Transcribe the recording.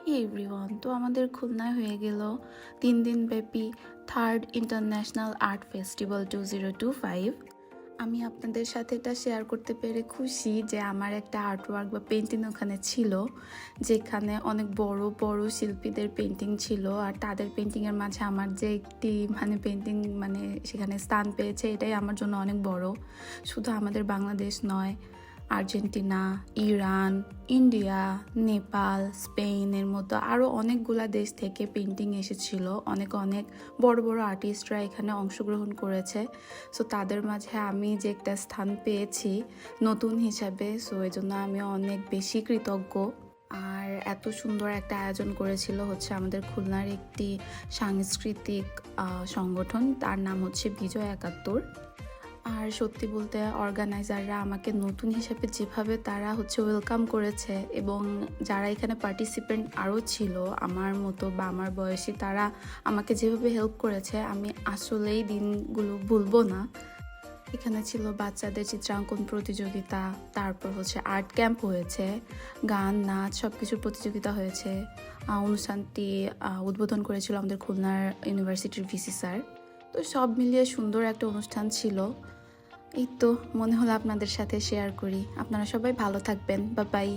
হে everyone, তো আমাদের খুলনায় হয়ে গেল 3 দিন ব্যাপী থার্ড ইন্টারন্যাশনাল আর্ট ফেস্টিভ্যাল 2025। আমি আপনাদের সাথে এটা শেয়ার করতে পেরে খুশি যে আমার একটা আর্টওয়ার্ক বা পেন্টিং ওখানে ছিল, যেখানে অনেক বড় বড় শিল্পীদের পেন্টিং ছিল। আর তাদের পেন্টিংয়ের মাঝে আমার যে একটি পেন্টিং সেখানে স্থান পেয়েছে, এটাই আমার জন্য অনেক বড়। শুধু আমাদের বাংলাদেশ নয়, আর্জেন্টিনা, ইরান, ইন্ডিয়া, নেপাল, স্পেনের মতো আরও অনেকগুলা দেশ থেকে পেন্টিং এসেছিল। অনেক অনেক বড় বড় আর্টিস্টরা এখানে অংশগ্রহণ করেছে। সো তাদের মাঝে আমি যে একটা স্থান পেয়েছি নতুন হিসাবে, সো এই জন্য আমি অনেক বেশি কৃতজ্ঞ। আর এত সুন্দর একটা আয়োজন করেছিল হচ্ছে আমাদের খুলনার একটি সাংস্কৃতিক সংগঠন, তার নাম হচ্ছে বিজয় 71। আর সত্যি বলতে অর্গানাইজাররা আমাকে নতুন হিসেবে যেভাবে তারা ওয়েলকাম করেছে, এবং যারা এখানে পার্টিসিপেন্ট আরও ছিল আমার মতো বা আমার বয়সী, তারা আমাকে যেভাবে হেল্প করেছে আমি আসলেই দিনগুলো ভুলবো না। এখানে ছিল বাচ্চাদের চিত্রাঙ্কন প্রতিযোগিতা, তারপর আর্ট ক্যাম্প হয়েছে, গান নাচ সব কিছুর প্রতিযোগিতা হয়েছে। অনুষ্ঠানটি উদ্বোধন করেছিল আমাদের খুলনার ইউনিভার্সিটির ভিসি স্যার। তো সব মিলিয়ে সুন্দর একটা অনুষ্ঠান ছিল। এই তো মনে হলো আপনাদের সাথে শেয়ার করি। আপনারা সবাই ভালো থাকবেন। Bye bye.